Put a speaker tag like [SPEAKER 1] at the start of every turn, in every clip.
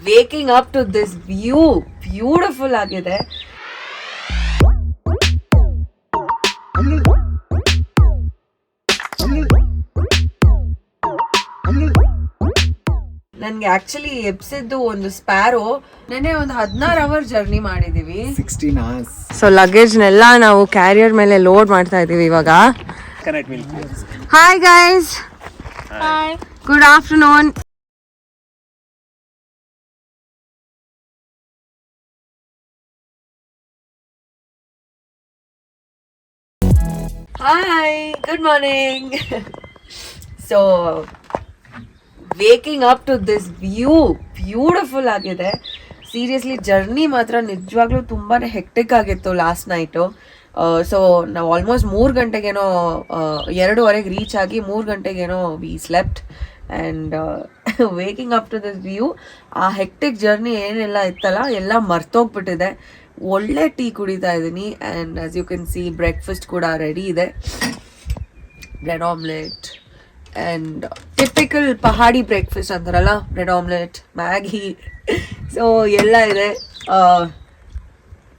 [SPEAKER 1] waking up to this view, beautiful ಆಗಿದೆ. ನನ್ಗೆ actually ಎಬ್ಸಿದ್ದು ಒಂದು ಸ್ಪ್ಯಾರೋ. ನೆನೆ ಒಂದು 16 ಅವರ್ ಜರ್ನಿ ಮಾಡಿದೀವಿ, 16 hours. ಸೊ ಲಗೇಜ್ನೆಲ್ಲ ನಾವು ಕ್ಯಾರಿಯರ್ ಮೇಲೆ ಲೋಡ್ ಮಾಡ್ತಾ ಇದೀವಿ ಇವಾಗ. Hi guys, good afternoon. Hi, good morning. So waking up to this view, beautiful ಆಗಿದೆ. ಸೀರಿಯಸ್ಲಿ ಜರ್ನಿ ಮಾತ್ರ ನಿಜವಾಗ್ಲೂ ತುಂಬಾ ಹೆಕ್ಟಿಕ್ ಆಗಿತ್ತು ಲಾಸ್ಟ್ ನೈಟು. ಸೊ ನಾವು ಆಲ್ಮೋಸ್ಟ್ 3 ಗಂಟೆಗೇನೋ 2:15 ರೀಚ್ ಆಗಿ 3 ಗಂಟೆಗೇನೋ we slept and waking up to this view. ಆ ಹೆಕ್ಟಿಕ್ ಜರ್ನಿ ಏನೆಲ್ಲ ಇತ್ತಲ್ಲ ಎಲ್ಲ ಮರ್ತೋಗ್ಬಿಟ್ಟಿದೆ. ಒಳ್ಳೆ ಟೀ ಕುಡಿತಾ ಇದ್ದೀನಿ and as you can see breakfast ಕೂಡ ರೆಡಿ ಇದೆ. Bread omelette and typical Pahadi breakfast ಅಂತಾರಲ್ಲ, ಬ್ರೆಡ್ ಆಮ್ಲೆಟ್, ಮ್ಯಾಗಿ, ಸೊ ಎಲ್ಲ ಇದೆ.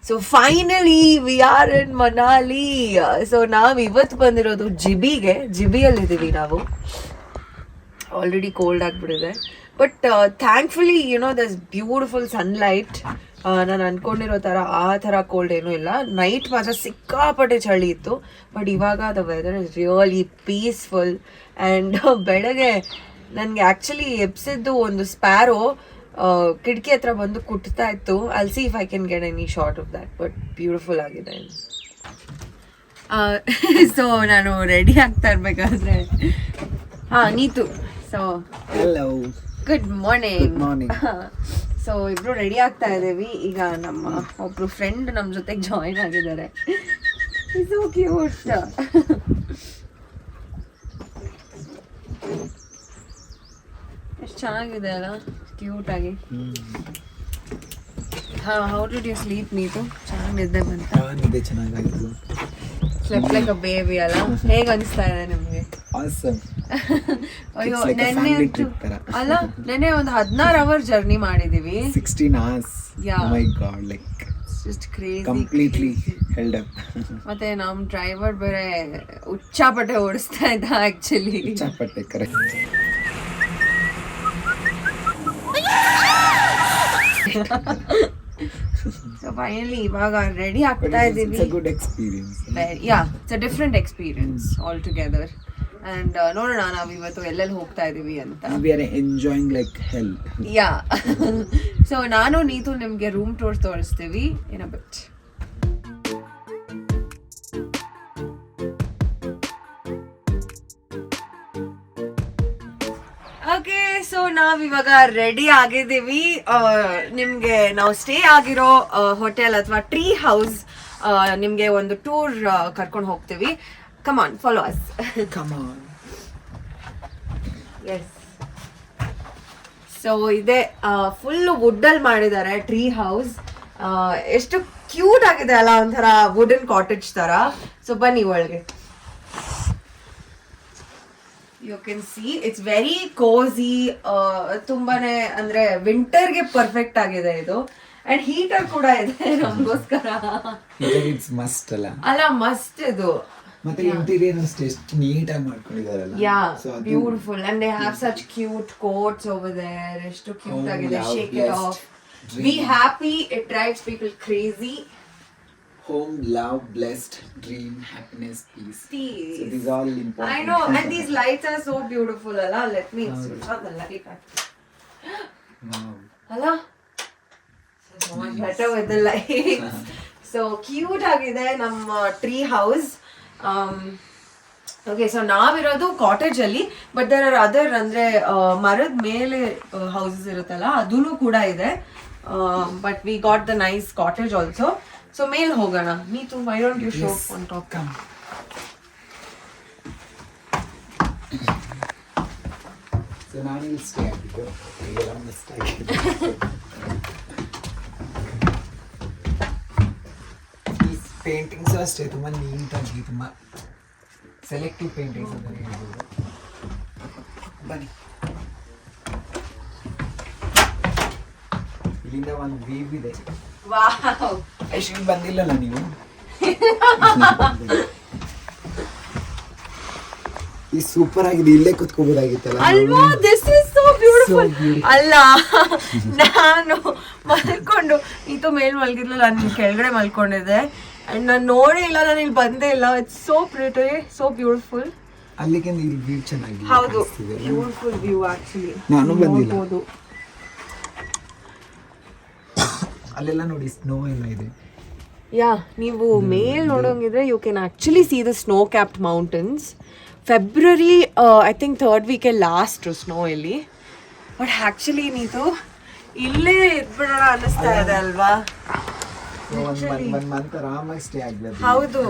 [SPEAKER 1] So finally we are in Manali. So ನಾವು ಇವತ್ತು ಬಂದಿರೋದು ಜಿಬಿಯಲ್ಲಿದ್ದೀವಿ ನಾವು. ಆಲ್ರೆಡಿ ಕೋಲ್ಡ್ ಆಗಿಬಿಟ್ಟಿದೆ, but thankfully Dus beautiful sunlight. ನಾನು ಅಂದ್ಕೊಂಡಿರೋ ಥರ ಆ ಥರ ಕೋಲ್ಡ್ ಏನೂ ಇಲ್ಲ. ನೈಟ್ ಮಾತ್ರ ಸಿಕ್ಕಾಪಟ್ಟೆ ಚಳಿ ಇತ್ತು, ಬಟ್ ಇವಾಗ the weather is really peaceful. And ಬೆಳಗ್ಗೆ ನನಗೆ ಆ್ಯಕ್ಚುಲಿ ಎಬ್ಸಿದ್ದು ಒಂದು ಸ್ಪ್ಯಾರೋ ಕಿಟಕಿ ಹತ್ರ ಬಂದು ಕುಟ್ತಾ ಇತ್ತು. I'll see if I can get any shot of that, but beautiful ಆಗಿದೆ. ಸೊ ನಾನು ರೆಡಿ ಆಗ್ತಾ ಇರಬೇಕಾದ್ರೆ Neetu. So good morning. So ಇಬ್ರು ರೆಡಿ ಆಗ್ತಾ ಇದ್ದೀವಿ. ಈಗ ನಮ್ಮ ಒಬ್ರು ಫ್ರೆಂಡ್ ನಮ್ಮ ಜೊತೆಗೆ ಜಾಯಿನ್ ಆಗಿದ್ದಾರೆ. So cute. ಎಷ್ಟು ಚೆನ್ನಾಗಿದೆ ಅಲ್ಲ, ಕ್ಯೂಟ್ ಆಗಿ. How did you sleep Neetu? ಚೆನ್ನಾಗಿ ನಿದ್ದೆ ಬಂತ? ನಿದ್ದೆ ಚೆನ್ನಾಗಾಯ್ತು. ಸ್ಲೆಪ್ ಲೈಕ್ ಅ ಬೇಬಿ ಅಲ್ಲ? ಹೇಗೆ ಅನಿಸ್ತಾ ಇದೆ ನಿಮಗೆ? ಅಯ್ಯೋ ನೆನ್ನೆ ಅಲ್ಲ, ನೆನ್ನೆ ಒಂದು 16 ಅವರ್ ಜರ್ನಿ ಮಾಡಿದೀವಿ. 16 hours. Oh my god, like just crazy, completely held up. ಮತ್ತೆ ನಮ್ ಡ್ರೈವರ್ ಬೇರೆ ಉಚ್ಚಾಪಟ್ಟೆ ಓಡಿಸ್ತಾ ಇದ್ದ. ಆಕ್ಚುಲಿ ಉಚ್ಚಾಪಟ್ಟೆ ಕರೆಕ್ಟ್. ಸೊ ಫೈನಲಿ ಇವಾಗ ರೆಡಿ ಆಗ್ತಾ ಇದ್ದೀವಿ. It's a good experience. Yeah, it's a different experience altogether. And ನೋಡೋಣ ನಾವು ಇವತ್ತು ಎಲ್ಲೆಲ್ಲಿ ಹೋಗ್ತಾ ಇದೀವಿ ಅಂತ. We are enjoying like hell. Yeah. So ನಾನು ನೀತು ನಿಮ್ಗೆ ರೂಮ್ ಟೂರ್ ತೋರಿಸ್ತೀವಿ in a bit. Okay, so ನಾವಿವಾಗ ರೆಡಿ ಆಗಿದ್ದೀವಿ. ನಿಮ್ಗೆ ನಾವು ಸ್ಟೇ ಆಗಿರೋ ಹೋಟೆಲ್ ಅಥವಾ ಟ್ರೀ ಹೌಸ್ ನಿಮ್ಗೆ ಒಂದು ಟೂರ್ ಕರ್ಕೊಂಡು ಹೋಗ್ತೀವಿ. Come on, follow us. Come on. Yes. So ಇದೆ ಫುಲ್ ವುಡ್ ಅಲ್ಲಿ ಮಾಡಿದ್ದಾರೆ ಟ್ರೀ ಹೌಸ್. ಎಷ್ಟು ಕ್ಯೂಟ್ ಆಗಿದೆ ಅಲ್ಲ, ಒಂಥರ ವುಡನ್ ಕಾಟೇಜ್ ತರ. ಸೊ ಬನ್ನಿ ಒಳಗೆ. You can see it's very cosy. ತುಂಬಾನೇ ಅಂದ್ರೆ ವಿಂಟರ್ಗೆ ಪರ್ಫೆಕ್ಟ್ ಆಗಿದೆ ಇದು. ಅಂಡ್ ಹೀಟರ್ ಕೂಡ ಇದೆ ನಮಗೋಸ್ಕರ. ಮಸ್ಟ್ ಅಲ್ಲ, ಮಸ್ಟ್ ಇದು. ಮತ್ತೆ ಇಂಟೀರಿಯರ್ ಅಷ್ಟೇ ಎಷ್ಟು ನೀಟ್ ಆಗಿ ಮಾಡ್ಕೊಂಡಿದಾರಲ್ಲ. Yeah, beautiful. And they have such cute coats over there. ಎಷ್ಟು ಕ್ಯೂಟ್ ಆಗಿದೆ. Shake it off, be happy, it drives people crazy. Home, love, blessed, dream, happiness, peace. So these are all important. I know, and these lights are so beautiful, alla. Let me switch on the light. Wow. Alla? So much better with the lights. So cute agide ನಮ್ಮ tree house. Okay, so ನಾವಿರೋದು cottage ಅಲ್ಲಿ, but there are other ಅಂದ್ರೆ ಮರದ ಮೇಲೆ houses ಇರುತ್ತಲ್ಲ, ಅದೂ ಕೂಡ ಇದೆ. But we got the nice cottage also. So ಮೇಲ್ ಹೋಗೋಣ. Neetu, why don't you show on top? Come. So ನಾನು ಇಲ್ಲಿ ಸ್ಟೇ ಆಗಿದ್ದು. ಈ ಪೇಂಟಿಂಗ್ಸ್ ಅಷ್ಟೇ ತುಂಬ ನೀಟಾಗಿ, ತುಂಬ ಸೆಲೆಕ್ಟಿವ್ ಪೇಂಟಿಂಗ್ಸ್ ಅಂತ ಹೇಳ್ಬೋದು. ಬನ್ನಿ.
[SPEAKER 2] ಇಲ್ಲಿಂದ ಒಂದು ವೀವ್ ಇದೆ.
[SPEAKER 1] ವಾವ್,
[SPEAKER 2] ಅಶ್ವಿನ್ ಬಂದಿಲ್ಲಲ್ಲ ನೀವು? ಈ ಸೂಪರ್ ಆಗಿದೆ, ಇಲ್ಲೇ ಕುತ್ಕೋಬೋದಾಗಿತ್ತಲ್ಲ
[SPEAKER 1] ಅಲ್ವಾ? This is so beautiful. ಅಲ್ಲ, ನಾನು ಮಲ್ಕೊಂಡು ಈತು ಮೇಲ್ ಮಲ್ಗಿರ್ಲಿಲ್ಲ, ನಾನು ಕೆಳಗಡೆ ಮಲ್ಕೊಂಡಿದ್ದೆ ಅಂಡ್ ನಾನು ನೋಡೇ ಇಲ್ಲ, ನಾನು ಇಲ್ಲಿ ಬಂದೇ ಇಲ್ಲ. It's so pretty, so beautiful.
[SPEAKER 2] ಅಲ್ಲಿಗೆ ಇಲ್ಲಿ ವ್ಯೂ ಚೆನ್ನಾಗಿದೆ.
[SPEAKER 1] ಹೌದು, ಬ್ಯೂಟಿಫುಲ್ ವ್ಯೂ ಆಕ್ಚುಲಿ.
[SPEAKER 2] ನಾನು ಬಂದಿಲ್ಲ. ಅಲ್ಲೆಲ್ಲ ನೋಡಿ ಸ್ನೋ ಎಲ್ಲ ಇದೆ.
[SPEAKER 1] ಯಾ, ನೀವು ಮೇಲ್ ನೋಡೋಂಗಿದ್ರೆ you can actually see the snow capped mountains. February I think 3rd week last snow ಇಲ್ಲಿ. ಬಟ್ ಆಕ್ಚುಲಿ ನೀತು ಇಲ್ಲೇ ಇದ್ಬಿಡೋಣ ಅನ್ನಿಸ್ತಾ ಇದೆ ಅಲ್ವಾ?
[SPEAKER 2] ಒಂದ್ ಮಂತ್ ಆರಾಮಾಗಿ ಸ್ಟೇ ಆಗ್ಬೋದು.
[SPEAKER 1] ಹೌದು,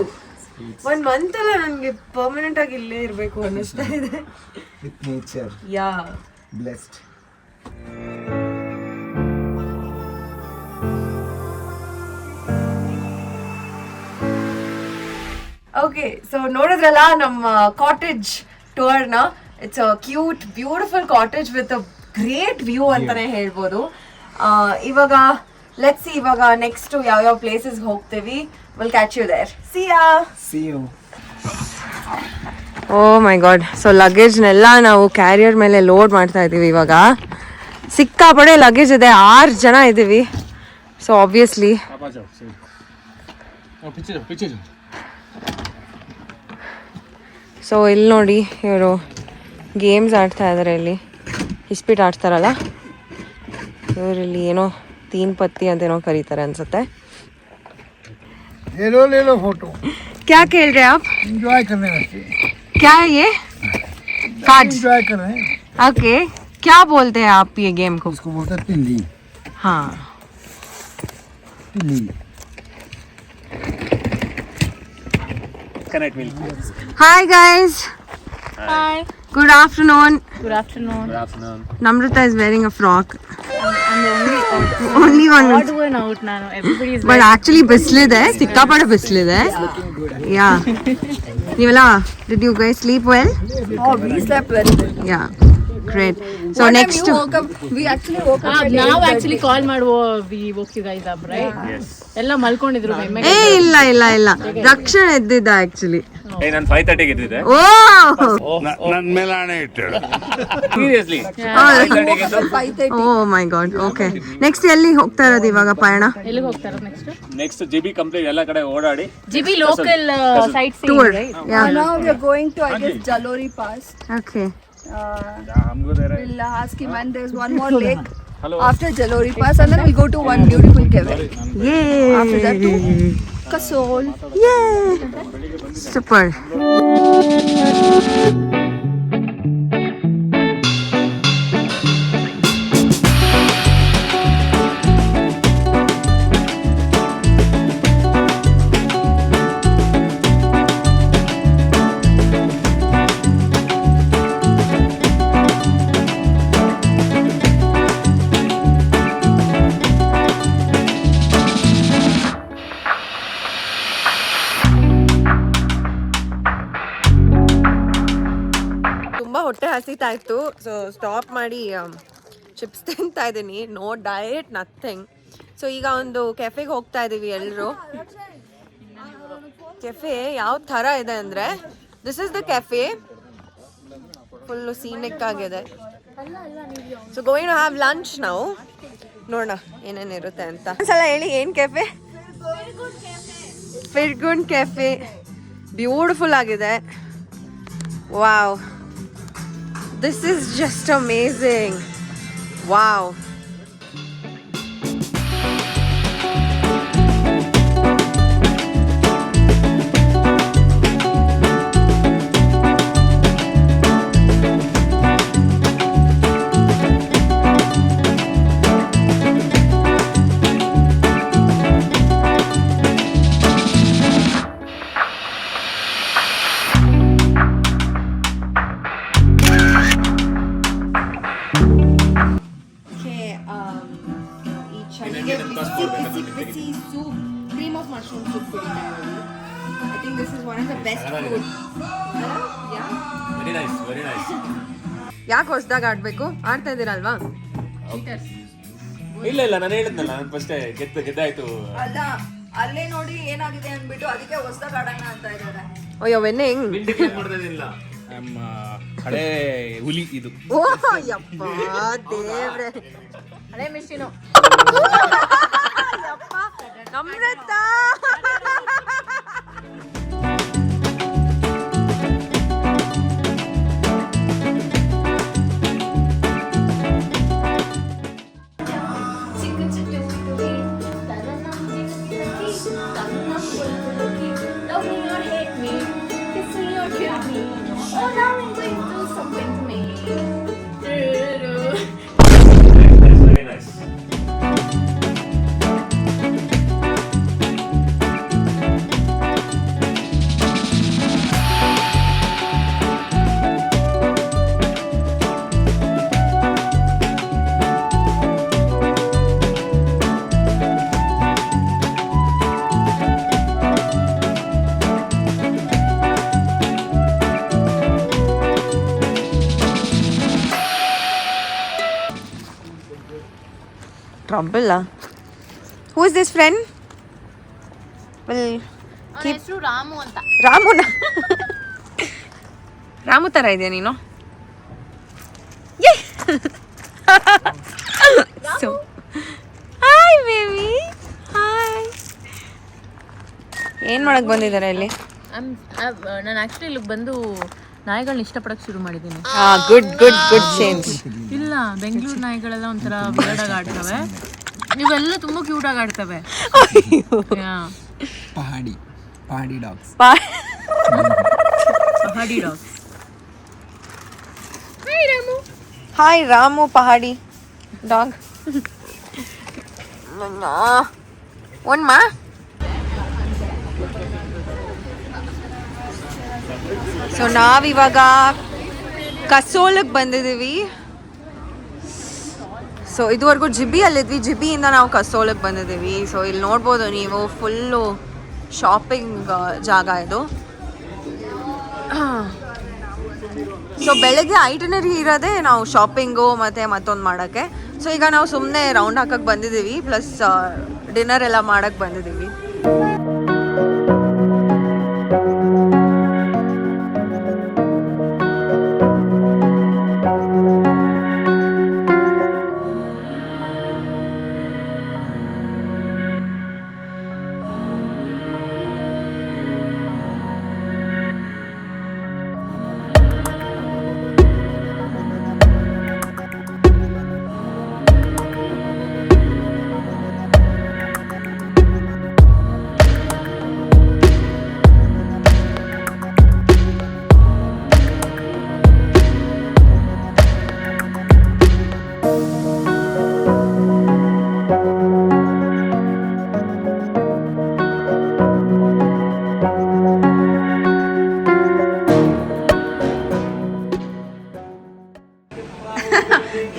[SPEAKER 1] 1 ಮಂತ್ ಅಲ್ಲ, ನನಗೆ ಪರ್ಮನೆಂಟ್ ಆಗಿ ಇಲ್ಲೇ ಇರಬೇಕು ಅನ್ನಿಸ್ತಾ ಇದೆ.
[SPEAKER 2] With nature.
[SPEAKER 1] Yeah,
[SPEAKER 2] blessed.
[SPEAKER 1] Okay, so ನೋಡಿದ್ರಲ್ಲ ನಮ್ಮ ಕಾಟೇಜ್ ಟೂರ್ನ. It's a cute beautiful cottage with a great view ಅಂತಾನೆ ಹೇಳ್ಬೋದು. ಇವಾಗ ಲೆಟ್ಸ್ ಸಿ, ಇವಾಗ ನೆಕ್ಸ್ಟ್ ಯಾವ್ಯಾವ ಪ್ಲೇಸಸ್ ಹೋಗ್ತೀವಿ. Will catch you there.
[SPEAKER 2] See you.
[SPEAKER 1] Oh my god. So ಲಗೇಜ್ನೆಲ್ಲ ನಾವು ಕ್ಯಾರಿಯರ್ ಮೇಲೆ ಲೋಡ್ ಮಾಡ್ತಾ ಇದ್ದೀವಿ. ಇವಾಗ ಸಿಕ್ಕಾಪಡೆ ಲಗೇಜ್ ಇದೆ, 6 ಜನ ಇದ್ದೀವಿ. ಸೊ ಆಬ್ವಿಯಸ್ಲಿ ಸೊ ಇಲ್ಲಿ ನೋಡಿ, ಇವರು ಗೇಮ್ಸ್ ಆಡ್ತಾ ಇದ್ದಾರೆ. ಇಲ್ಲಿ ಇಸ್ಪೀಟ್ ಆಡ್ತಾರಲ್ಲ, ಇವರಿಲ್ಲಿ ಏನೋ ತೀನ್ ಪತ್ತಿ ಅಂತೇನೋ ಕರೀತಾರೆ ಅನ್ಸುತ್ತೆ.
[SPEAKER 3] ले लो फोटो,
[SPEAKER 1] क्या खेल रहे हैं आप?
[SPEAKER 3] एंजॉय कर रहे हैं,
[SPEAKER 1] क्या है ये? कार्ड्स.
[SPEAKER 3] एंजॉय कर रहे हैं.
[SPEAKER 1] ओके, क्या बोलते हैं आप ये गेम को?
[SPEAKER 3] इसको बोलते हैं पिल्ली.
[SPEAKER 1] हाँ,
[SPEAKER 3] पिल्ली.
[SPEAKER 4] Connect me.
[SPEAKER 1] hi guys.
[SPEAKER 5] Hi.
[SPEAKER 1] Good afternoon.
[SPEAKER 5] Good afternoon.
[SPEAKER 4] Good afternoon.
[SPEAKER 1] Namrata is wearing a frock.
[SPEAKER 5] I'm the
[SPEAKER 1] Only one.
[SPEAKER 5] odd one out now. Everybody is
[SPEAKER 1] But actually ಬಿಸಿಲಿದೆ, ಸಿಕ್ಕಾಪಟ್ಟೆ ಬಿಸಿಲಿದೆ. Yeah. ನೀವೆಲ್ಲ, did you guys sleep well?
[SPEAKER 6] Oh, we slept well.
[SPEAKER 1] Yeah. Great. So next
[SPEAKER 6] You woke up. We actually woke up. at
[SPEAKER 5] now
[SPEAKER 6] 8:30.
[SPEAKER 5] actually call ಮಾಡುವ we woke you guys up, right?
[SPEAKER 4] Yes.
[SPEAKER 5] ಎಲ್ಲ ಮಲ್ಕೊಂಡಿದ್ರು
[SPEAKER 1] ಏ ಇಲ್ಲ ರಕ್ಷಣೆ ಎದ್ದಿದ್ದ actually.
[SPEAKER 4] Hey, ನಾನು 5:30 ಗೆದ್ದಿದ್ದೆ.
[SPEAKER 1] ಓ
[SPEAKER 7] ನನ್ನ ಮೇಲೆ ಆಣೆ ಇಟ್ಟು
[SPEAKER 4] Seriously.
[SPEAKER 1] O my god. Okay, next ಎಲ್ಲಿ ಹೋಗ್ತಾ ಇರೋದು ಇವಾಗ ಪಯಣ?
[SPEAKER 5] ಎಲ್ಲಿಗೆ ಹೋಗ್ತಾರೆ ನೆಕ್ಸ್ಟ್?
[SPEAKER 4] Next GB ಕಂಪ್ಲೀಟ್ ಎಲ್ಲ ಕಡೆ ಓಡಾಡಿ.
[SPEAKER 5] GB local site seeing,
[SPEAKER 1] Tour.
[SPEAKER 5] right?
[SPEAKER 1] Yeah.
[SPEAKER 6] Now we are going to, I guess, Jalori Pass.
[SPEAKER 1] Okay.
[SPEAKER 4] I'm good there.
[SPEAKER 6] We'll ask him, and there's one more lake
[SPEAKER 4] Hello.
[SPEAKER 6] after Jalori Pass, and then we'll go to one beautiful cave.
[SPEAKER 1] Yay.
[SPEAKER 6] After that to Kasol.
[SPEAKER 1] Yay. Super. ಹೊಟ್ಟೆ ಹಸಿತಾ ಇತ್ತು, so stop ಮಾಡಿ chips ತಿಂತಾ ಇದ್ದೀನಿ. No diet, nothing. So ಈಗ ಒಂದು ಕೆಫೆಗೆ ಹೋಗ್ತಾ ಇದ್ದೀವಿ ಎಲ್ಲರೂ. ಕೆಫೆ ಯಾವ ಥರ ಇದೆ ಅಂದರೆ, this is the cafe. Full scenic ಆಗಿದೆ. So going to have lunch ನಾವು. ನೋಡೋಣ ಏನೇನಿರುತ್ತೆ ಅಂತ. ಒಂದ್ಸಲ ಹೇಳಿ, ಏನು ಕೆಫೆ? Firgun cafe. ಬ್ಯೂಟಿಫುಲ್ ಆಗಿದೆ. Wow, this is just amazing. Wow. ಬಿಸಿ soup, cream of mushroom soup ಕುಡಿತಾ ಇರೋದು. I think this is one of the best food. Yeah.
[SPEAKER 4] Very nice, very nice.
[SPEAKER 1] ಯಾಕೆ ಹೊಸದಾಗಿ ಆಡಬೇಕು? ಆಡ್ತಾ ಇದ್ದೀರಲ್ವಾ?
[SPEAKER 4] ಇಲ್ಲ ನಾನು ಹೇಳಿದ್ನಲ್ಲ ನಾನು ಫಸ್ಟ್ ಗೆದ್ದಾಯ್ತು.
[SPEAKER 6] ಅಲ್ಲ ಅಲ್ಲೇ ನೋಡಿ ಏನಾಗಿದೆ ಅಂದ್ಬಿಟ್ಟು ಅದಕ್ಕೆ ಹೊಸದಾಗಿ ಆಡೋಣ ಅಂತ ಇದ್ದಾರೆ.
[SPEAKER 1] ಅಯ್ಯೋ ವೆನ್ನಿಂಗ್
[SPEAKER 4] ಮಾಡ್ತಿಲ್ಲ ನಮ್ಮ ಹಳೆ ಹುಲಿ ಇದು.
[SPEAKER 1] ಓ ಯಪ್ಪ ದೇವ್ರೆ,
[SPEAKER 5] ಹಳೆ machine.
[SPEAKER 1] Namrata
[SPEAKER 4] very nice.
[SPEAKER 1] trouble. Who is this friend? Well,
[SPEAKER 5] ಅವನ ಹೆಸರು ರಾಮು ಅಂತ.
[SPEAKER 1] ರಾಮುನ ರಾಮು ತರ ಇದೆಯಾ ನೀನು? So hi baby, hi. ಏನ್ ಮಾಡಕ್ ಬಂದಿದ್ದಾರೆ ಇಲ್ಲಿ?
[SPEAKER 5] ನಾನು ಆಕ್ಚುಲಿ ಇಲ್ಲಿಗೆ ಬಂದು ನಾಯಿಗಳನ್ನ ಇಷ್ಟಪಡಕ್ ಶುರು ಮಾಡಿದ್ದೀನಿ.
[SPEAKER 1] Good good good change.
[SPEAKER 5] ಇಲ್ಲ, ಬೆಂಗಳೂರು ನಾಯಿಗಳೆಲ್ಲ ಒಂಥರ ವಿಯರ್ಡ್ ಆಗಿ ಆಡ್ತವೆ, ಇವೆಲ್ಲ ತುಂಬಾ ಕ್ಯೂಟ್ ಆಗಿ ಆಡ್ತವೆ.
[SPEAKER 2] Pahadi dogs.
[SPEAKER 5] Pahadi dogs.
[SPEAKER 1] Hi Ramu Pahadi dog. ಒನ್ಮಾ ಸೊ ನಾವಿವಾಗ ಕಸೋಲಕ್ಕೆ ಬಂದಿದ್ದೀವಿ. ಸೊ ಇದುವರೆಗೂ ಜಿಬಿಯಲ್ಲಿದ್ವಿ, ಜಿಬಿಯಿಂದ ನಾವು ಕಸೋಲಕ್ಕೆ ಬಂದಿದ್ದೀವಿ. ಸೊ ಇಲ್ಲಿ ನೋಡ್ಬೋದು ನೀವು, ಫುಲ್ಲು ಶಾಪಿಂಗ್ ಜಾಗ ಇದು. ಸೊ ಬೆಳಗ್ಗೆ ಐಟನರಿ ಇರೋದೇ ನಾವು ಶಾಪಿಂಗು ಮತ್ತು ಮತ್ತೊಂದು ಮಾಡೋಕ್ಕೆ. ಸೊ ಈಗ ನಾವು ಸುಮ್ಮನೆ ರೌಂಡ್ ಹಾಕಕ್ಕೆ ಬಂದಿದ್ದೀವಿ, ಪ್ಲಸ್ ಡಿನ್ನರ್ ಎಲ್ಲ ಮಾಡೋಕ್ಕೆ ಬಂದಿದ್ದೀವಿ.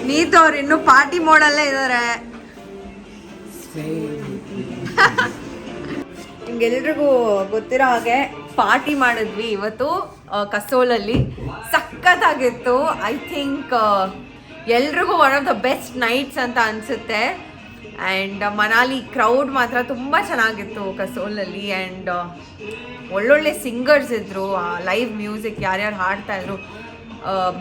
[SPEAKER 1] ನೀತು ಅವ್ರು ಇನ್ನೂ ಪಾರ್ಟಿ ಮೋಡಲ್ಲೇ ಇದ್ದಾರೆ. ನಿಮ್ಗೆಲ್ರಿಗೂ ಗೊತ್ತಿರೋ ಹಾಗೆ ಪಾರ್ಟಿ ಮಾಡಿದ್ವಿ ಇವತ್ತು ಕಸೋಲಲ್ಲಿ. ಸಖತ್ತಾಗಿತ್ತು. ಐ ಥಿಂಕ್ ಎಲ್ರಿಗೂ one of the best nights ಅಂತ ಅನಿಸುತ್ತೆ. ಆ್ಯಂಡ್ ಮನಾಲಿ ಕ್ರೌಡ್ ಮಾತ್ರ ತುಂಬ ಚೆನ್ನಾಗಿತ್ತು ಕಸೋಲಲ್ಲಿ. ಆ್ಯಂಡ್ ಒಳ್ಳೊಳ್ಳೆ ಸಿಂಗರ್ಸ್ ಇದ್ದರು, ಲೈವ್ ಮ್ಯೂಸಿಕ್ ಯಾರ್ಯಾರು ಹಾಡ್ತಾಯಿದ್ರು,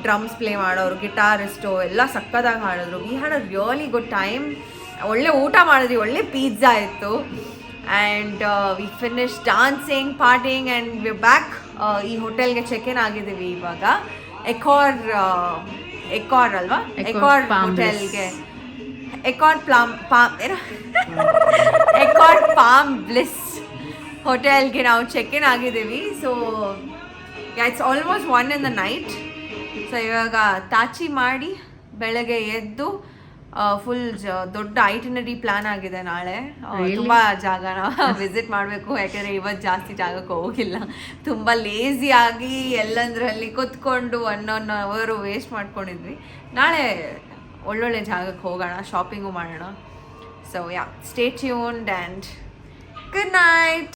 [SPEAKER 1] ಡ್ರಮ್ಸ್ ಪ್ಲೇ ಮಾಡೋರು, ಗಿಟಾರಿಸ್ಟು ಎಲ್ಲ ಸಕ್ಕತ್ತಾಗಿ ಹಾಡಿದ್ರು. We had a really good time. ಒಳ್ಳೆ ಊಟ ಮಾಡಿದ್ವಿ, ಒಳ್ಳೆ ಪಿಜ್ಜಾ ಇತ್ತು. And we finish dancing, partying and we back. ಈ ಹೋಟೆಲ್ಗೆ ಚೆಕ್ ಇನ್ ಆಗಿದ್ದೀವಿ ಇವಾಗ. ಎಕಾರ್ ಅಲ್ವಾ? ಎಕಾರ್ ಹೋಟೆಲ್ಗೆ, ಎಕಾರ್ ಪಾಮ್ ಬ್ಲಿಸ್ ಹೋಟೆಲ್ಗೆ ನಾವು ಚೆಕ್ ಇನ್ ಆಗಿದ್ದೀವಿ. So it's almost 1 in the night. So ಇವಾಗ ತಾಚಿ ಮಾಡಿ ಬೆಳಗ್ಗೆ ಎದ್ದು ಫುಲ್ ದೊಡ್ಡ ಐಟಿನರಿ ಪ್ಲಾನ್ ಆಗಿದೆ ನಾಳೆ. ತುಂಬ ಜಾಗನ ವಿಸಿಟ್ ಮಾಡಬೇಕು, ಯಾಕೆಂದರೆ ಇವತ್ತು ಜಾಸ್ತಿ ಜಾಗಕ್ಕೆ ಹೋಗಿಲ್ಲ. ತುಂಬ ಲೇಸಿಯಾಗಿ ಎಲ್ಲಂದ್ರಲ್ಲಿ ಕೂತ್ಕೊಂಡು 1 hour ವೇಸ್ಟ್ ಮಾಡ್ಕೊಂಡಿದ್ವಿ. ನಾಳೆ ಒಳ್ಳೊಳ್ಳೆ ಜಾಗಕ್ಕೆ ಹೋಗೋಣ, ಶಾಪಿಂಗು ಮಾಡೋಣ. So yeah, stay tuned and good night.